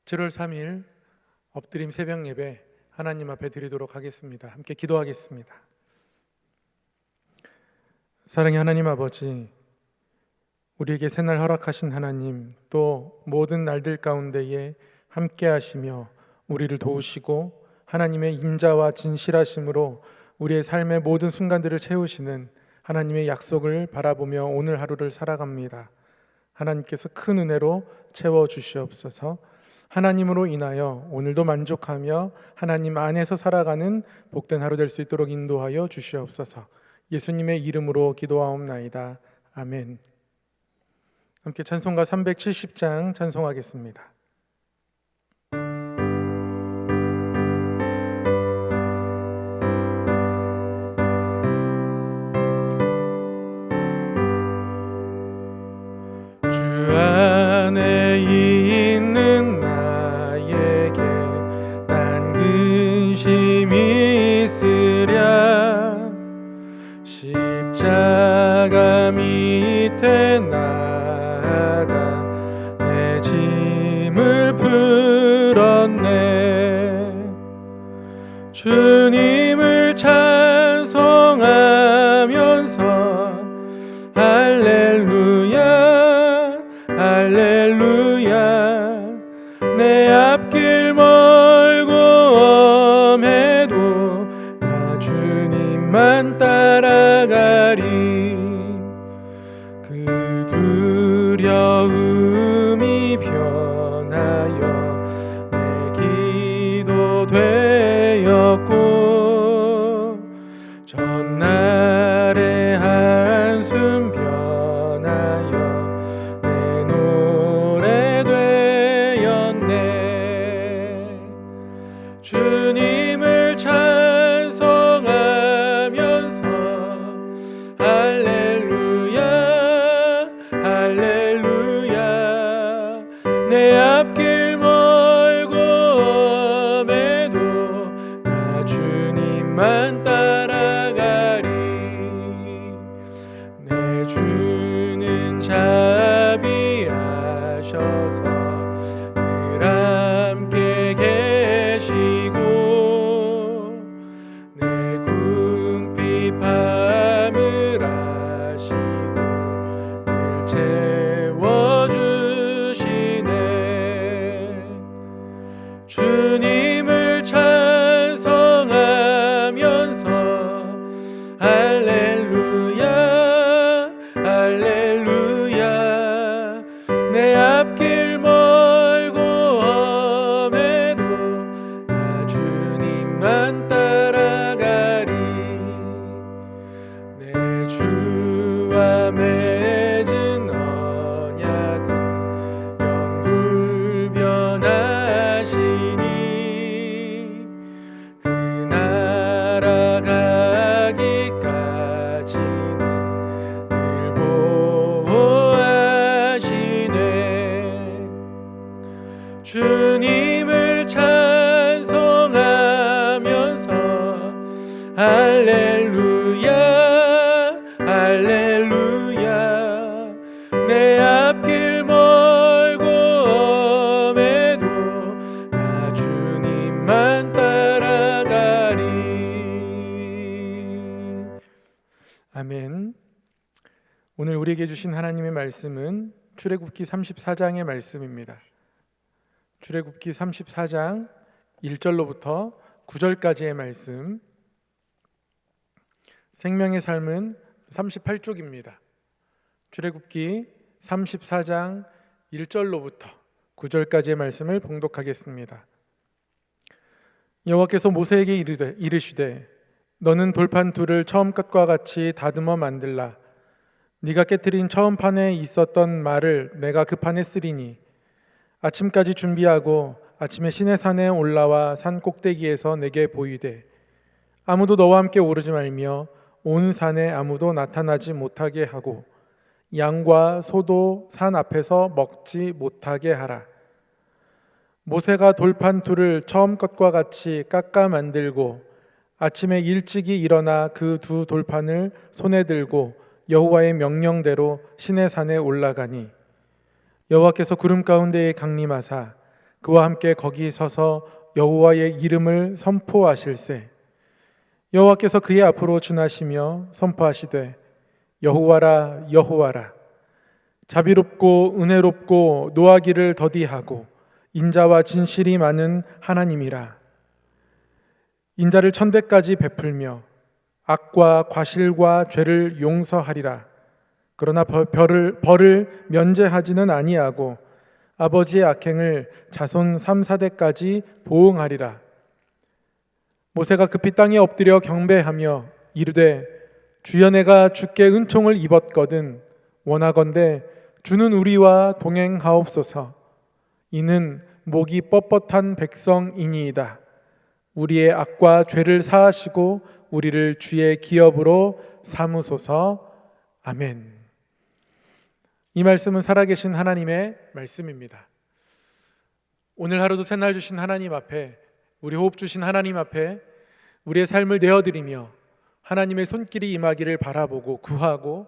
7월 3일 엎드림 새벽 예배 하나님 앞에 드리도록 하겠습니다. 함께 기도하겠습니다. 사랑의 하나님 아버지, 우리에게 새날 허락하신 하나님, 또 모든 날들 가운데에 함께 하시며 우리를 도우시고 하나님의 인자와 진실하심으로 우리의 삶의 모든 순간들을 채우시는 하나님의 약속을 바라보며 오늘 하루를 살아갑니다. 하나님께서 큰 은혜로 채워주시옵소서. 하나님으로 인하여 오늘도 만족하며 하나님 안에서 살아가는 복된 하루 될 수 있도록 인도하여 주시옵소서. 예수님의 이름으로 기도하옵나이다. 아멘. 함께 찬송가 370장 찬송하겠습니다. 주 안에 있는 나에게 난 근심이 있으랴. 십자가 밑에 나아가 내 짐을 풀었네. 주님을 찬송하면서 할렐루야 할렐루야. 내 앞길 멀고 엄해도 나 주님만 따라가리. 그 두려움이 변하여 내 기도 되었고 전날의 한숨 변하여 내 노래 되었네. 주님을 찬송하면서 할렐루야 할렐루야. 내 앞길 멀고 엄해도 나 주님만 따라가리. 내 주는 자비하셔서 늘 함께 계시고 내 궁핍함을 아시고 늘 채워주시네. 주님을 찬송하면서 할렐루야 할렐루야. 내 앞길 멀고 엄해도 나 주님만 따라가리. 내 주와 맺은 언약은 영불변하시니 그 나라 가기까지는 늘 보호하시네. 주님을 찬송하면서 할렐루야 할렐루야. 내 앞길 멀고 엄해도 나 주님만 따라가리. 아멘. 오늘 우리에게 주신 하나님의 말씀은 출애굽기 34장의 말씀입니다. 출애굽기 34장 1절로부터 9절까지의 말씀. 생명의 삶은 38쪽입니다. 출애굽기 34장 1절로부터 9절까지의 말씀을 봉독하겠습니다. 여호와께서 모세에게 이르시되 너는 돌판 둘을 처음 것과 같이 다듬어 만들라. 네가 깨트린 처음 판에 있었던 말을 내가 그 판에 쓰리니 아침까지 준비하고 아침에 시내산에 올라와 산 꼭대기에서 내게 보이되 아무도 너와 함께 오르지 말며 온 산에 아무도 나타나지 못하게 하고 양과 소도 산 앞에서 먹지 못하게 하라. 모세가 돌판 둘을 처음 것과 같이 깎아 만들고 아침에 일찍이 일어나 그 두 돌판을 손에 들고 여호와의 명령대로 시내산에 올라가니 여호와께서 구름 가운데에 강림하사 그와 함께 거기 서서 여호와의 이름을 선포하실세. 여호와께서 그의 앞으로 지나시며 선포하시되 여호와라 여호와라, 자비롭고 은혜롭고 노하기를 더디하고 인자와 진실이 많은 하나님이라. 인자를 천대까지 베풀며 악과 과실과 죄를 용서하리라. 그러나 벌을 면제하지는 아니하고 아버지의 악행을 자손 3, 4대까지 보응하리라. 모세가 급히 땅에 엎드려 경배하며 이르되 주여, 내가 주께 은총을 입었거든 원하건대 주는 우리와 동행하옵소서. 이는 목이 뻣뻣한 백성이니이다. 우리의 악과 죄를 사하시고 우리를 주의 기업으로 삼으소서. 아멘. 이 말씀은 살아계신 하나님의 말씀입니다. 오늘 하루도 새날 주신 하나님 앞에, 우리 호흡 주신 하나님 앞에 우리의 삶을 내어드리며 하나님의 손길이 임하기를 바라보고 구하고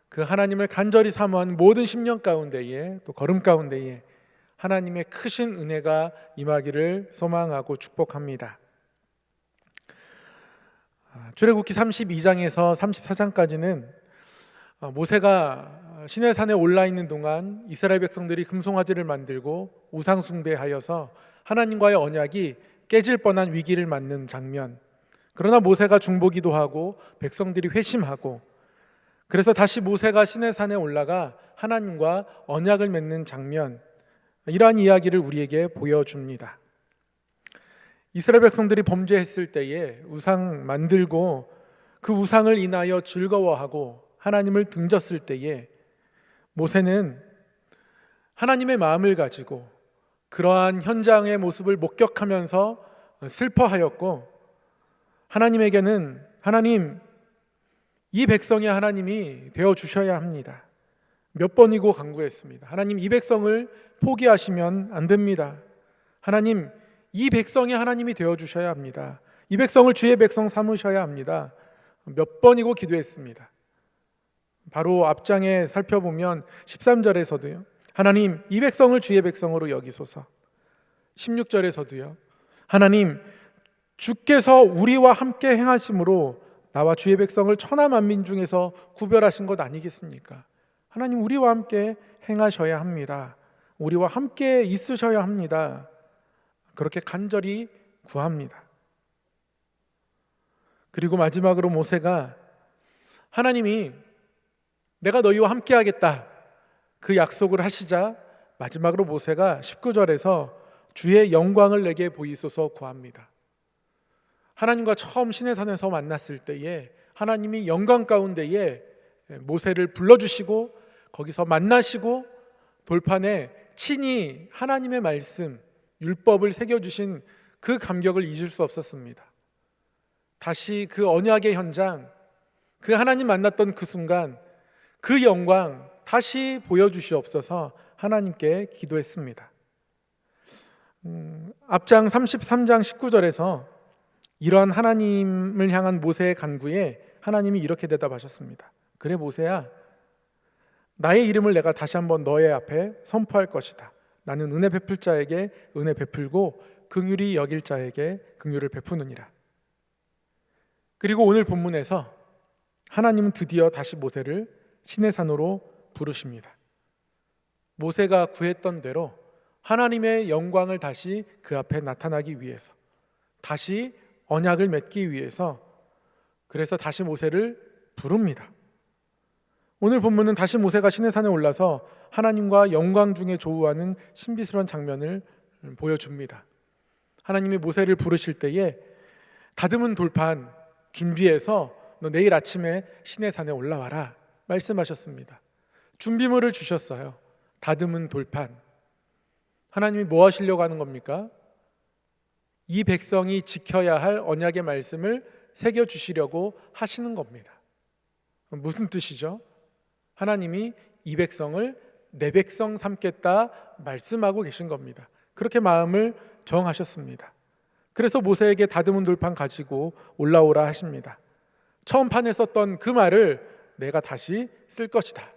그 하나님을 간절히 사모한 모든 심령 가운데에, 또 걸음 가운데에 하나님의 크신 은혜가 임하기를 소망하고 축복합니다. 출애굽기 32장에서 34장까지는 모세가 시내산에 올라 있는 동안 이스라엘 백성들이 금송아지를 만들고 우상 숭배하여서 하나님과의 언약이 깨질 뻔한 위기를 맞는 장면, 그러나 모세가 중보기도 하고 백성들이 회심하고, 그래서 다시 모세가 시내산에 올라가 하나님과 언약을 맺는 장면, 이러한 이야기를 우리에게 보여줍니다. 이스라엘 백성들이 범죄했을 때에 우상 만들고 그 우상을 인하여 즐거워하고 하나님을 등졌을 때에 모세는 하나님의 마음을 가지고 그러한 현장의 모습을 목격하면서 슬퍼하였고, 하나님에게는 하나님, 이 백성의 하나님이 되어주셔야 합니다. 몇 번이고 간구했습니다. 하나님, 이 백성을 포기하시면 안 됩니다. 하나님, 이 백성의 하나님이 되어주셔야 합니다. 이 백성을 주의 백성 삼으셔야 합니다. 몇 번이고 기도했습니다. 바로 앞장에 살펴보면 13절에서도요, 하나님, 이 백성을 주의 백성으로 여기소서. 16절에서도요, 하나님, 주께서 우리와 함께 행하심으로 나와 주의 백성을 천하 만민 중에서 구별하신 것 아니겠습니까? 하나님, 우리와 함께 행하셔야 합니다. 우리와 함께 있으셔야 합니다. 그렇게 간절히 구합니다. 그리고 마지막으로 모세가 하나님이 내가 너희와 함께 하겠다, 그 약속을 하시자 마지막으로 모세가 19절에서 주의 영광을 내게 보이소서 구합니다. 하나님과 처음 시내산에서 만났을 때에 하나님이 영광 가운데에 모세를 불러주시고 거기서 만나시고 돌판에 친히 하나님의 말씀, 율법을 새겨주신 그 감격을 잊을 수 없었습니다. 다시 그 언약의 현장, 그 하나님 만났던 그 순간, 그 영광 다시 보여주시옵소서 하나님께 기도했습니다. 앞장 33장 19절에서 이러한 하나님을 향한 모세의 간구에 하나님이 이렇게 대답하셨습니다. 그래 모세야, 나의 이름을 내가 다시 한번 너의 앞에 선포할 것이다. 나는 은혜 베풀 자에게 은혜 베풀고 긍휼히 여길 자에게 긍휼을 베푸느니라. 그리고 오늘 본문에서 하나님은 드디어 다시 모세를 시내산으로 부르십니다. 모세가 구했던 대로 하나님의 영광을 다시 그 앞에 나타나기 위해서, 다시 언약을 맺기 위해서, 그래서 다시 모세를 부릅니다. 오늘 본문은 다시 모세가 시내산에 올라서 하나님과 영광 중에 조우하는 신비스러운 장면을 보여줍니다. 하나님이 모세를 부르실 때에 다듬은 돌판 준비해서 너 내일 아침에 시내산에 올라와라 말씀하셨습니다. 준비물을 주셨어요. 다듬은 돌판. 하나님이 뭐 하시려고 하는 겁니까? 이 백성이 지켜야 할 언약의 말씀을 새겨주시려고 하시는 겁니다. 무슨 뜻이죠? 하나님이 이 백성을 내 백성 삼겠다 말씀하고 계신 겁니다. 그렇게 마음을 정하셨습니다. 그래서 모세에게 다듬은 돌판 가지고 올라오라 하십니다. 처음 판에 썼던 그 말을 내가 다시 쓸 것이다.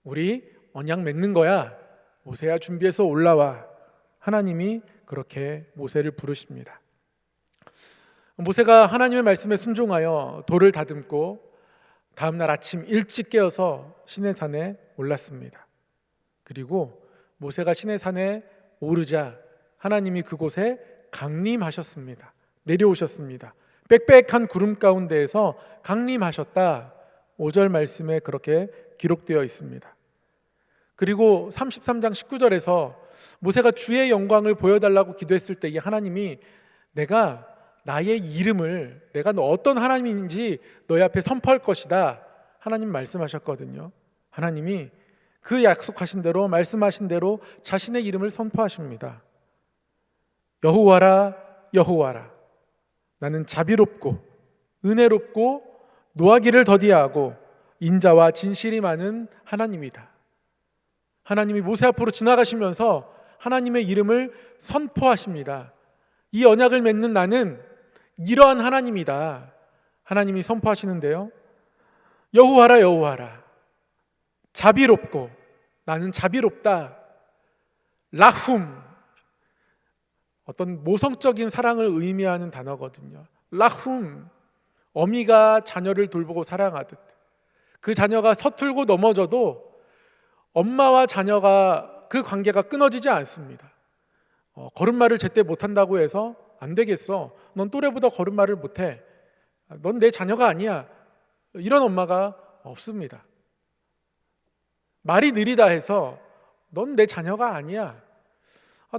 우리 언약 맺는 거야. 모세야 준비해서 올라와. 하나님이 그렇게 모세를 부르십니다. 모세가 하나님의 말씀에 순종하여 돌을 다듬고 다음날 아침 일찍 깨어서 시내산에 올랐습니다. 그리고 모세가 시내산에 오르자 하나님이 그곳에 강림하셨습니다. 내려오셨습니다. 빽빽한 구름 가운데에서 강림하셨다. 5절 말씀에 그렇게 기록되어 있습니다. 그리고 33장 19절에서 모세가 주의 영광을 보여달라고 기도했을 때 이 하나님이 내가 나의 이름을 내가 어떤 하나님인지 너희 앞에 선포할 것이다. 하나님 말씀하셨거든요. 하나님이 그 약속하신 대로 말씀하신 대로 자신의 이름을 선포하십니다. 여호와라 여호와라 나는 자비롭고 은혜롭고 노하기를 더디하고 인자와 진실이 많은 하나님이다. 하나님이 모세 앞으로 지나가시면서 하나님의 이름을 선포하십니다. 이 언약을 맺는 나는 이러한 하나님이다. 하나님이 선포하시는데요. 여호와라 여호와라 자비롭고 나는 자비롭다. 라훔 어떤 모성적인 사랑을 의미하는 단어거든요. 라훔 어미가 자녀를 돌보고 사랑하듯 그 자녀가 서툴고 넘어져도 엄마와 자녀가 그 관계가 끊어지지 않습니다. 걸음마를 제때 못한다고 해서 안 되겠어. 넌 또래보다 걸음마를 못해. 넌 내 자녀가 아니야. 이런 엄마가 없습니다. 말이 느리다 해서 넌 내 자녀가 아니야.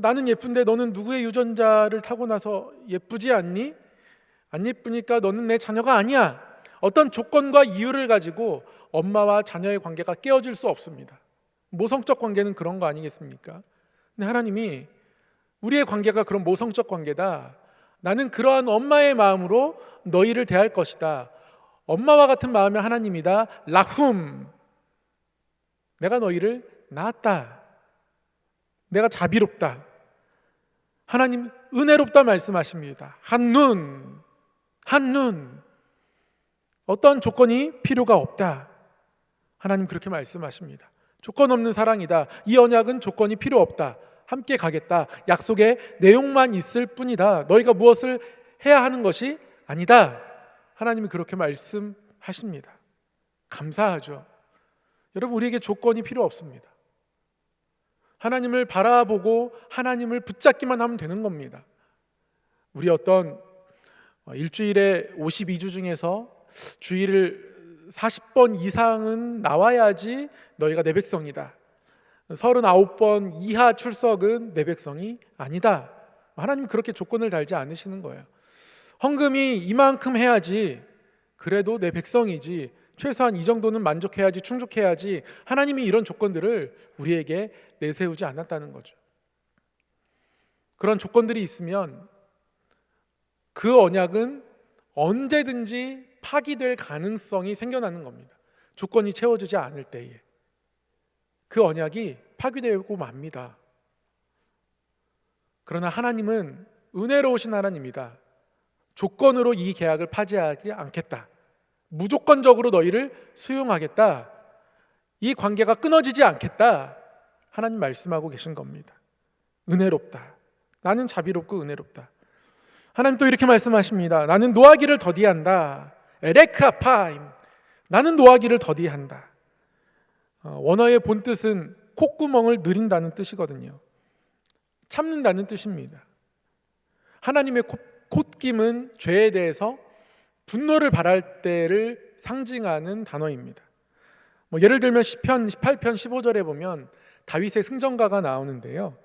나는 예쁜데 너는 누구의 유전자를 타고 나서 예쁘지 않니? 안 예쁘니까 너는 내 자녀가 아니야. 어떤 조건과 이유를 가지고 엄마와 자녀의 관계가 깨어질 수 없습니다. 모성적 관계는 그런 거 아니겠습니까? 근데 하나님이 우리의 관계가 그런 모성적 관계다. 나는 그러한 엄마의 마음으로 너희를 대할 것이다. 엄마와 같은 마음의 하나님이다. 라훔 내가 너희를 낳았다. 내가 자비롭다. 하나님 은혜롭다 말씀하십니다. 한눈 어떤 조건이 필요가 없다. 하나님 그렇게 말씀하십니다. 조건 없는 사랑이다. 이 언약은 조건이 필요 없다. 함께 가겠다. 약속의 내용만 있을 뿐이다. 너희가 무엇을 해야 하는 것이 아니다. 하나님이 그렇게 말씀하십니다. 감사하죠. 여러분 우리에게 조건이 필요 없습니다. 하나님을 바라보고 하나님을 붙잡기만 하면 되는 겁니다. 우리 어떤 일주일에 52주 중에서 주일을 40번 이상은 나와야지 너희가 내 백성이다. 39번 이하 출석은 내 백성이 아니다. 하나님 그렇게 조건을 달지 않으시는 거예요. 헌금이 이만큼 해야지 그래도 내 백성이지. 최소한 이 정도는 만족해야지 충족해야지. 하나님이 이런 조건들을 우리에게 내세우지 않았다는 거죠. 그런 조건들이 있으면 그 언약은 언제든지 파기될 가능성이 생겨나는 겁니다. 조건이 채워지지 않을 때에 그 언약이 파기되고 맙니다. 그러나 하나님은 은혜로우신 하나님이다. 조건으로 이 계약을 파기하지 않겠다. 무조건적으로 너희를 수용하겠다. 이 관계가 끊어지지 않겠다. 하나님 말씀하고 계신 겁니다. 은혜롭다. 나는 자비롭고 은혜롭다. 하나님 또 이렇게 말씀하십니다. 나는 노하기를 더디한다. 에레크아파임. 나는 노하기를 더디한다. 원어의 본뜻은 콧구멍을 느린다는 뜻이거든요. 참는다는 뜻입니다. 하나님의 콧김은 죄에 대해서 분노를 발할 때를 상징하는 단어입니다. 예를 들면 시편 18편 15절에 보면 다윗의 승전가가 나오는데요.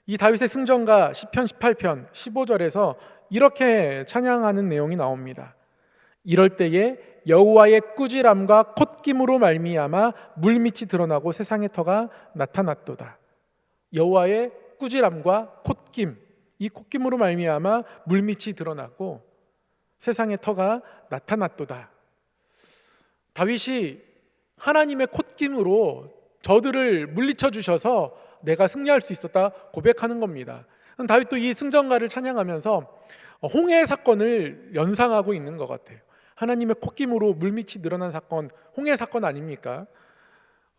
이 다윗의 승전가 시편 18편 15절에서 이렇게 찬양하는 내용이 나옵니다. 이럴 때에 여호와의 꾸지람과 콧김으로 말미암아 물밑이 드러나고 세상의 터가 나타났도다. 여호와의 꾸지람과 콧김, 이 콧김으로 말미암아 물밑이 드러나고 세상의 터가 나타났도다. 다윗이 하나님의 콧김으로 저들을 물리쳐 주셔서 내가 승리할 수 있었다 고백하는 겁니다. 다윗도 이 승전가를 찬양하면서 홍해 사건을 연상하고 있는 것 같아요. 하나님의 콧김으로 물밑이 늘어난 사건, 홍해 사건 아닙니까?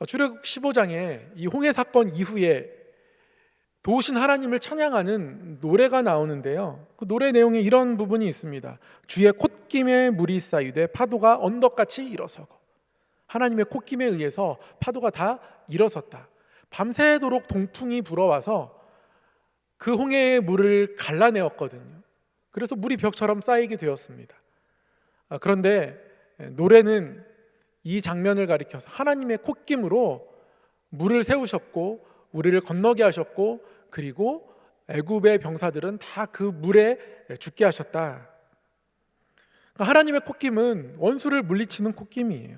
출애굽 15장에 이 홍해 사건 이후에 도우신 하나님을 찬양하는 노래가 나오는데요, 그 노래 내용에 이런 부분이 있습니다. 주의 콧김에 물이 쌓이되 파도가 언덕같이 일어서고. 하나님의 콧김에 의해서 파도가 다 일어섰다. 밤새도록 동풍이 불어와서 그 홍해의 물을 갈라내었거든요. 그래서 물이 벽처럼 쌓이게 되었습니다. 그런데 노래는 이 장면을 가리켜서 하나님의 콧김으로 물을 세우셨고 우리를 건너게 하셨고, 그리고 애굽의 병사들은 다 그 물에 죽게 하셨다. 하나님의 콧김은 원수를 물리치는 콧김이에요.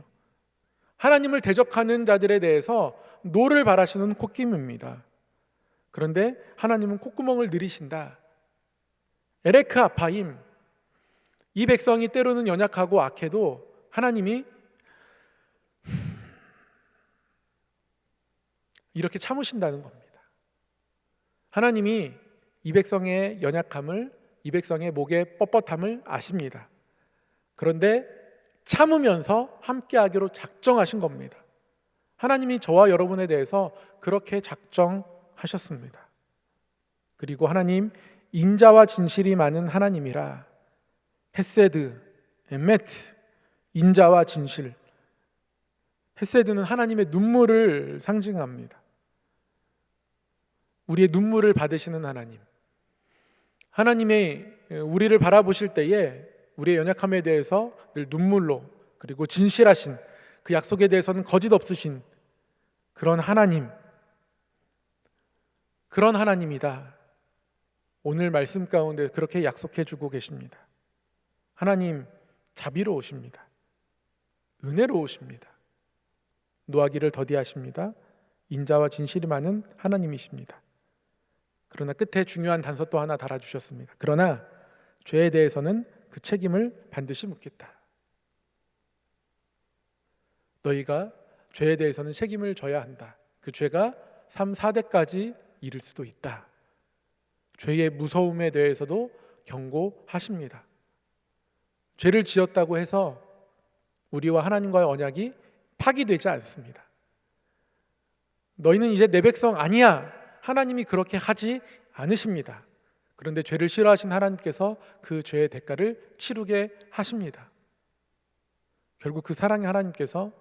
하나님을 대적하는 자들에 대해서 노를 바라시는 콧김입니다. 그런데 하나님은 콧구멍을 늘리신다. 에레크 아파임, 이 백성이 때로는 연약하고 악해도 하나님이 이렇게 참으신다는 겁니다. 하나님이 이 백성의 연약함을, 이 백성의 목의 뻣뻣함을 아십니다. 그런데 참으면서 함께하기로 작정하신 겁니다. 하나님이 저와 여러분에 대해서 그렇게 작정하셨습니다. 그리고 하나님, 인자와 진실이 많은 하나님이라. 헤세드, 에메트, 인자와 진실. 헤세드는 하나님의 눈물을 상징합니다. 우리의 눈물을 받으시는 하나님. 하나님의 우리를 바라보실 때에 우리의 연약함에 대해서 늘 눈물로, 그리고 진실하신, 그 약속에 대해서는 거짓 없으신 그런 하나님, 그런 하나님이다. 오늘 말씀 가운데 그렇게 약속해 주고 계십니다. 하나님 자비로우십니다. 은혜로우십니다. 노하기를 더디하십니다. 인자와 진실이 많은 하나님이십니다. 그러나 끝에 중요한 단서 또 하나 달아주셨습니다. 그러나 죄에 대해서는 그 책임을 반드시 묻겠다. 너희가 죄에 대해서는 책임을 져야 한다. 그 죄가 3, 4대까지 이를 수도 있다. 죄의 무서움에 대해서도 경고하십니다. 죄를 지었다고 해서 우리와 하나님과의 언약이 파기되지 않습니다. 너희는 이제 내 백성 아니야. 하나님이 그렇게 하지 않으십니다. 그런데 죄를 싫어하신 하나님께서 그 죄의 대가를 치르게 하십니다. 결국 그 사랑의 하나님께서,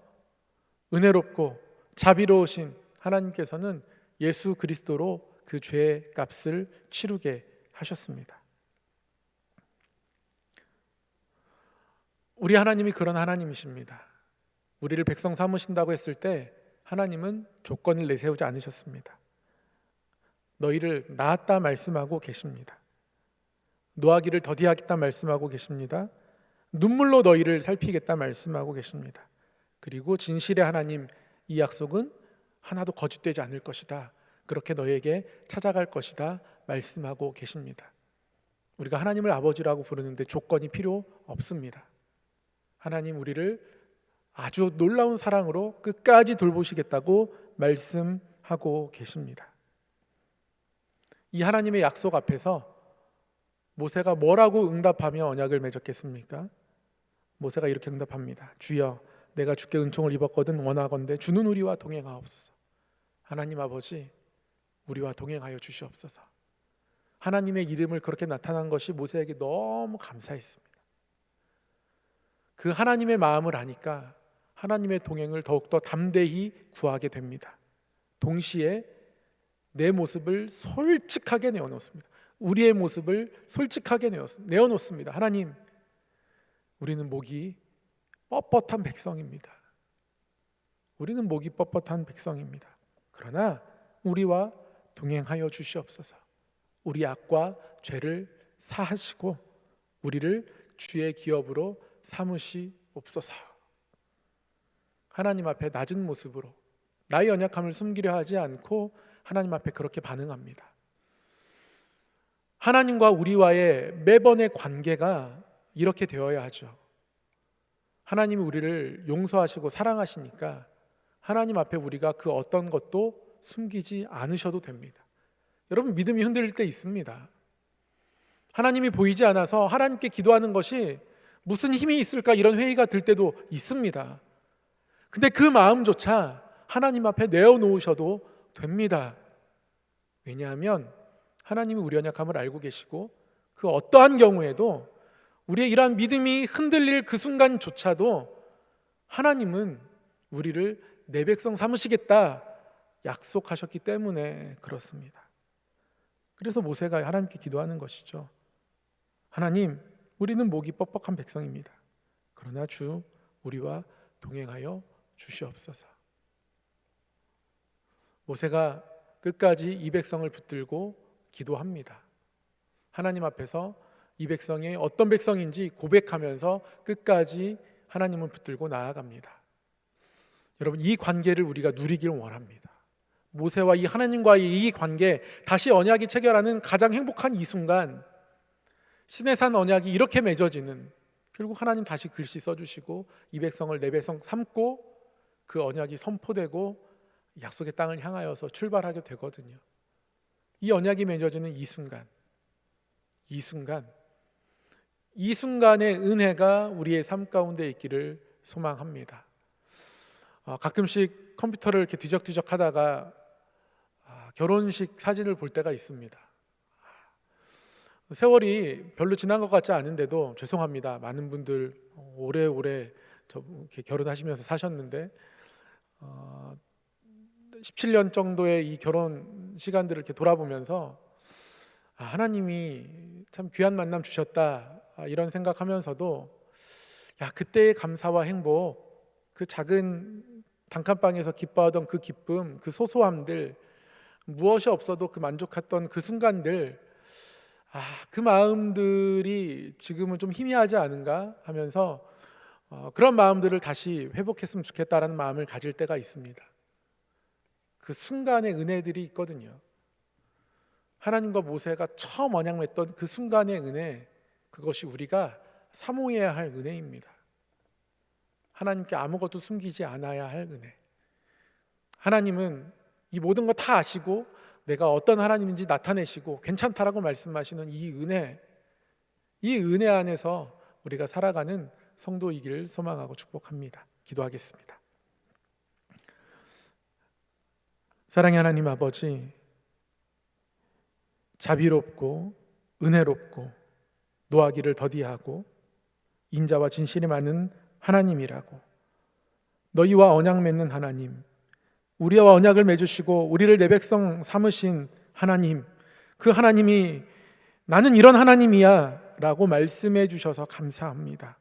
은혜롭고 자비로우신 하나님께서는 예수 그리스도로 그 죄의 값을 치르게 하셨습니다. 우리 하나님이 그런 하나님이십니다. 우리를 백성 삼으신다고 했을 때 하나님은 조건을 내세우지 않으셨습니다. 너희를 낳았다 말씀하고 계십니다. 노하기를 더디하겠다 말씀하고 계십니다. 눈물로 너희를 살피겠다 말씀하고 계십니다. 그리고 진실의 하나님, 이 약속은 하나도 거짓되지 않을 것이다. 그렇게 너희에게 찾아갈 것이다 말씀하고 계십니다. 우리가 하나님을 아버지라고 부르는데 조건이 필요 없습니다. 하나님 우리를 아주 놀라운 사랑으로 끝까지 돌보시겠다고 말씀하고 계십니다. 이 하나님의 약속 앞에서 모세가 뭐라고 응답하며 언약을 맺었겠습니까? 모세가 이렇게 응답합니다. 주여, 내가 주께 은총을 입었거든 원하건대 주는 우리와 동행하옵소서. 하나님 아버지, 우리와 동행하여 주시옵소서. 하나님의 이름을 그렇게 나타난 것이 모세에게 너무 감사했습니다. 그 하나님의 마음을 아니까 하나님의 동행을 더욱더 담대히 구하게 됩니다. 동시에 내 모습을 솔직하게 내어놓습니다. 우리의 모습을 솔직하게 내어놓습니다. 하나님, 우리는 목이 뻣뻣한 백성입니다. 우리는 목이 뻣뻣한 백성입니다. 그러나 우리와 동행하여 주시옵소서. 우리 악과 죄를 사하시고 우리를 주의 기업으로 삼으시옵소서. 하나님 앞에 낮은 모습으로 나의 연약함을 숨기려 하지 않고 하나님 앞에 그렇게 반응합니다. 하나님과 우리와의 매번의 관계가 이렇게 되어야 하죠. 하나님이 우리를 용서하시고 사랑하시니까 하나님 앞에 우리가 그 어떤 것도 숨기지 않으셔도 됩니다. 여러분, 믿음이 흔들릴 때 있습니다. 하나님이 보이지 않아서 하나님께 기도하는 것이 무슨 힘이 있을까 이런 회의가 들 때도 있습니다. 근데 그 마음조차 하나님 앞에 내어놓으셔도 됩니다. 왜냐하면 하나님이 우리 연약함을 알고 계시고 그 어떠한 경우에도 우리의 이러한 믿음이 흔들릴 그 순간조차도 하나님은 우리를 내 백성 삼으시겠다 약속하셨기 때문에 그렇습니다. 그래서 모세가 하나님께 기도하는 것이죠. 하나님, 우리는 목이 뻑뻑한 백성입니다. 그러나 주 우리와 동행하여 주시옵소서. 모세가 끝까지 이 백성을 붙들고 기도합니다. 하나님 앞에서 이 백성이 어떤 백성인지 고백하면서 끝까지 하나님을 붙들고 나아갑니다. 여러분, 이 관계를 우리가 누리길 원합니다. 모세와 이 하나님과의 이 관계, 다시 언약이 체결하는 가장 행복한 이 순간, 시내산 언약이 이렇게 맺어지는, 결국 하나님 다시 글씨 써주시고 이 백성을 내 백성 삼고 그 언약이 선포되고 약속의 땅을 향하여서 출발하게 되거든요. 이 언약이 맺어지는 이 순간의 은혜가 우리의 삶 가운데 있기를 소망합니다. 가끔씩 컴퓨터를 이렇게 뒤적뒤적 하다가 결혼식 사진을 볼 때가 있습니다. 세월이 별로 지난 것 같지 않은데도 죄송합니다. 많은 분들 오래오래 이렇게 결혼하시면서 사셨는데 17년 정도의 이 결혼 시간들을 이렇게 돌아보면서 하나님이 참 귀한 만남 주셨다 이런 생각하면서도 그때의 감사와 행복, 그 작은 단칸방에서 기뻐하던 그 기쁨, 그 소소함들, 무엇이 없어도 그 만족했던 그 순간들, 그 마음들이 지금은 좀 희미하지 않은가 하면서 그런 마음들을 다시 회복했으면 좋겠다라는 마음을 가질 때가 있습니다. 그 순간의 은혜들이 있거든요. 하나님과 모세가 처음 언약 맺던 그 순간의 은혜, 그것이 우리가 사모해야 할 은혜입니다. 하나님께 아무것도 숨기지 않아야 할 은혜. 하나님은 이 모든 거 다 아시고 내가 어떤 하나님인지 나타내시고 괜찮다라고 말씀하시는 이 은혜 안에서 우리가 살아가는 성도이기를 소망하고 축복합니다. 기도하겠습니다. 사랑의 하나님 아버지, 자비롭고 은혜롭고 노하기를 더디하고 인자와 진실이 많은 하나님이라고, 너희와 언약 맺는 하나님, 우리와 언약을 맺으시고 우리를 내 백성 삼으신 하나님, 그 하나님이 나는 이런 하나님이야 라고 말씀해 주셔서 감사합니다.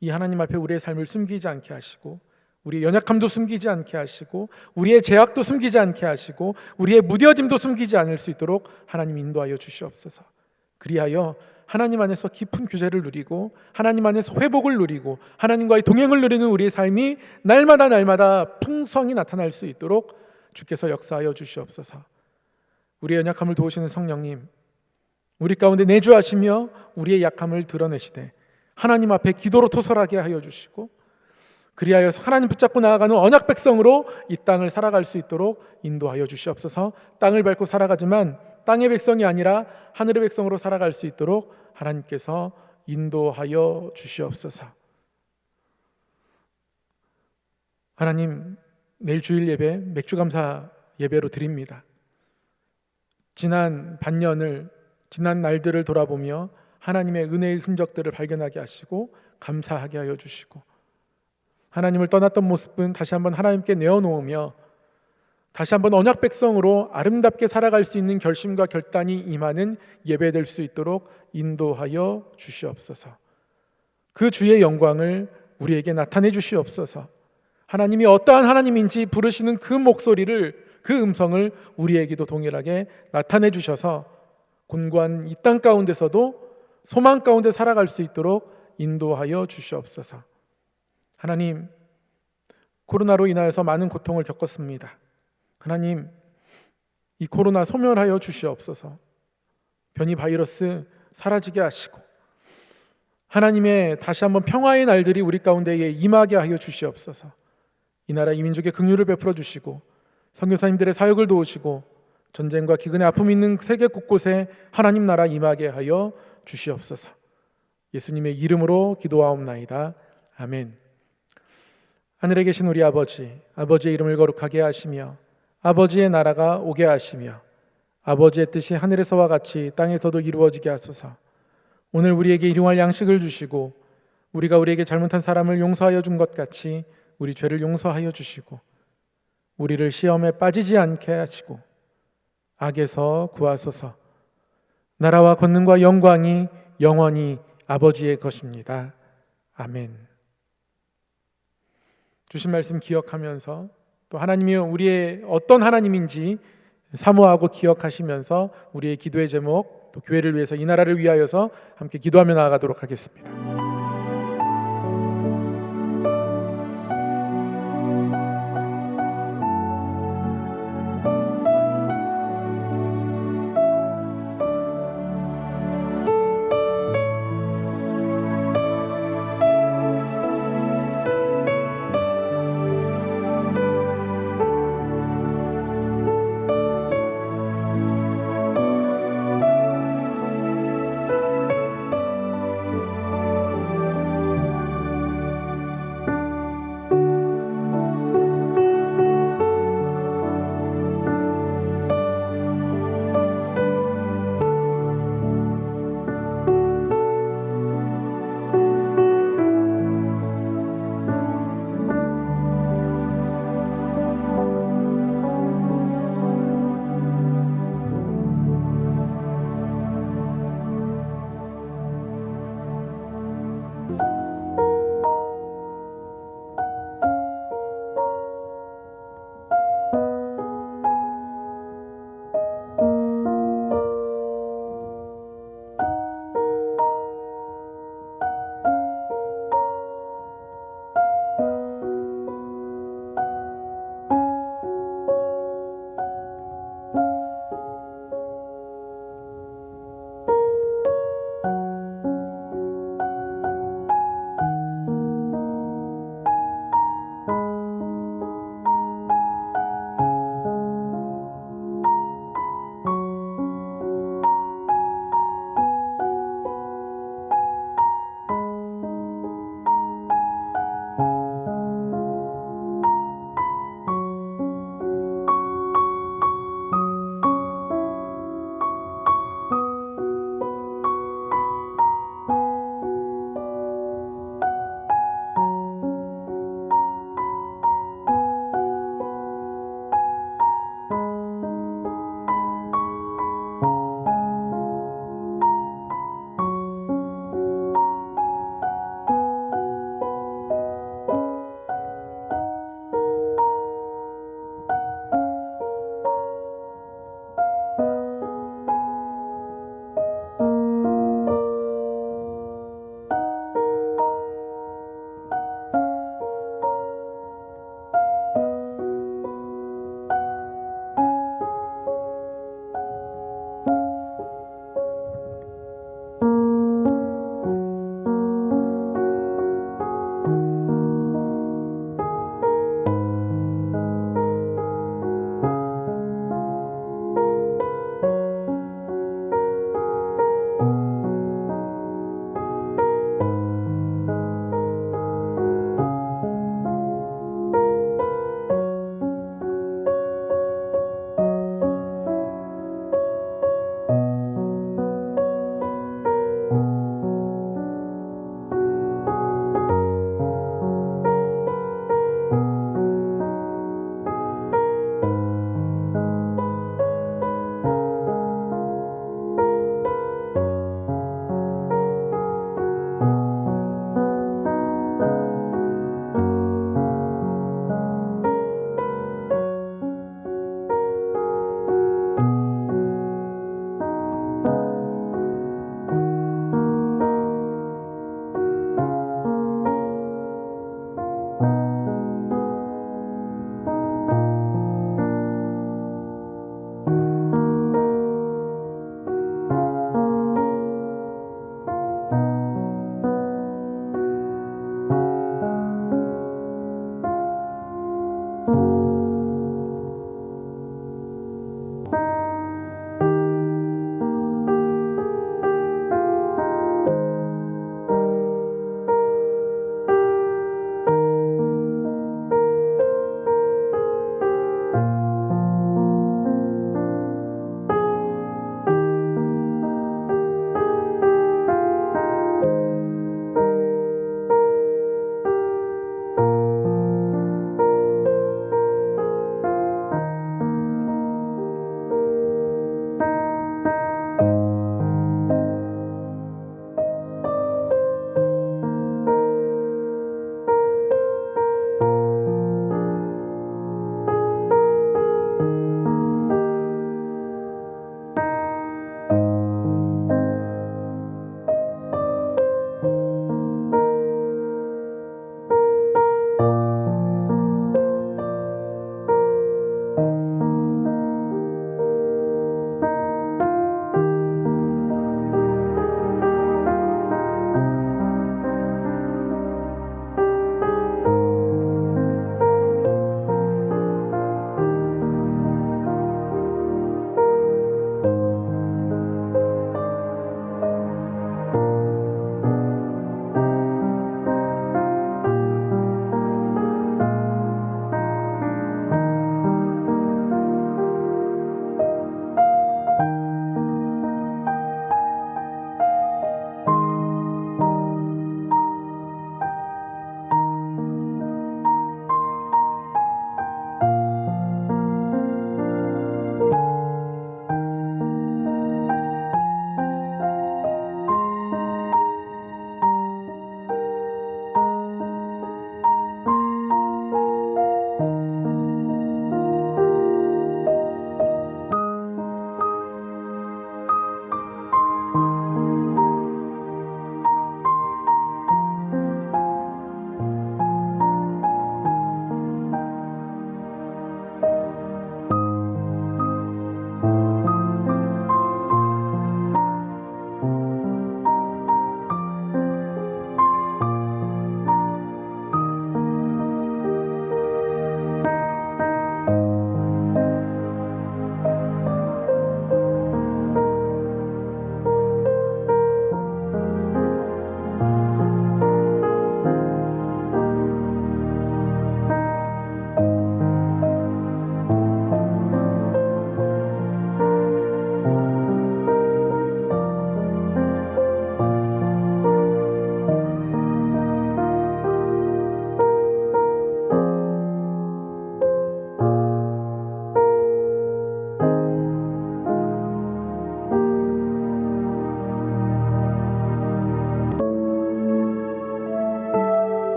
이 하나님 앞에 우리의 삶을 숨기지 않게 하시고, 우리의 연약함도 숨기지 않게 하시고, 우리의 죄악도 숨기지 않게 하시고, 우리의 무뎌짐도 숨기지 않을 수 있도록 하나님 인도하여 주시옵소서. 그리하여 하나님 안에서 깊은 교제를 누리고 하나님 안에서 회복을 누리고 하나님과의 동행을 누리는 우리의 삶이 날마다 풍성히 나타날 수 있도록 주께서 역사하여 주시옵소서. 우리의 연약함을 도우시는 성령님, 우리 가운데 내주하시며 우리의 약함을 드러내시되 하나님 앞에 기도로 토설하게 하여 주시고, 그리하여 하나님 붙잡고 나아가는 언약 백성으로 이 땅을 살아갈 수 있도록 인도하여 주시옵소서. 땅을 밟고 살아가지만 땅의 백성이 아니라 하늘의 백성으로 살아갈 수 있도록 하나님께서 인도하여 주시옵소서. 하나님, 내일 주일 예배 맥주감사 예배로 드립니다. 지난 반년을, 지난 날들을 돌아보며 하나님의 은혜의 흔적들을 발견하게 하시고 감사하게 하여 주시고, 하나님을 떠났던 모습은 다시 한번 하나님께 내어놓으며 다시 한번 언약 백성으로 아름답게 살아갈 수 있는 결심과 결단이 임하는 예배될 수 있도록 인도하여 주시옵소서. 그 주의 영광을 우리에게 나타내 주시옵소서. 하나님이 어떠한 하나님인지 부르시는 그 목소리를, 그 음성을 우리에게도 동일하게 나타내 주셔서 곤고한 이 땅 가운데서도 소망 가운데 살아갈 수 있도록 인도하여 주시옵소서. 하나님, 코로나로 인하여서 많은 고통을 겪었습니다. 하나님, 이 코로나 소멸하여 주시옵소서. 변이 바이러스 사라지게 하시고 하나님의 다시 한번 평화의 날들이 우리 가운데에 임하게 하여 주시옵소서. 이 나라 이 민족에 긍휼을 베풀어 주시고 선교사님들의 사역을 도우시고 전쟁과 기근의 아픔이 있는 세계 곳곳에 하나님 나라 임하게 하여 주시옵소서. 예수님의 이름으로 기도하옵나이다. 아멘. 하늘에 계신 우리 아버지, 아버지의 이름을 거룩하게 하시며 아버지의 나라가 오게 하시며 아버지의 뜻이 하늘에서와 같이 땅에서도 이루어지게 하소서. 오늘 우리에게 일용할 양식을 주시고 우리가 우리에게 잘못한 사람을 용서하여 준 것 같이 우리 죄를 용서하여 주시고 우리를 시험에 빠지지 않게 하시고 악에서 구하소서. 나라와 권능과 영광이 영원히 아버지의 것입니다. 아멘. 주신 말씀 기억하면서 또 하나님이 우리의 어떤 하나님인지 사모하고 기억하시면서 우리의 기도의 제목 또 교회를 위해서 이 나라를 위하여서 함께 기도하며 나아가도록 하겠습니다.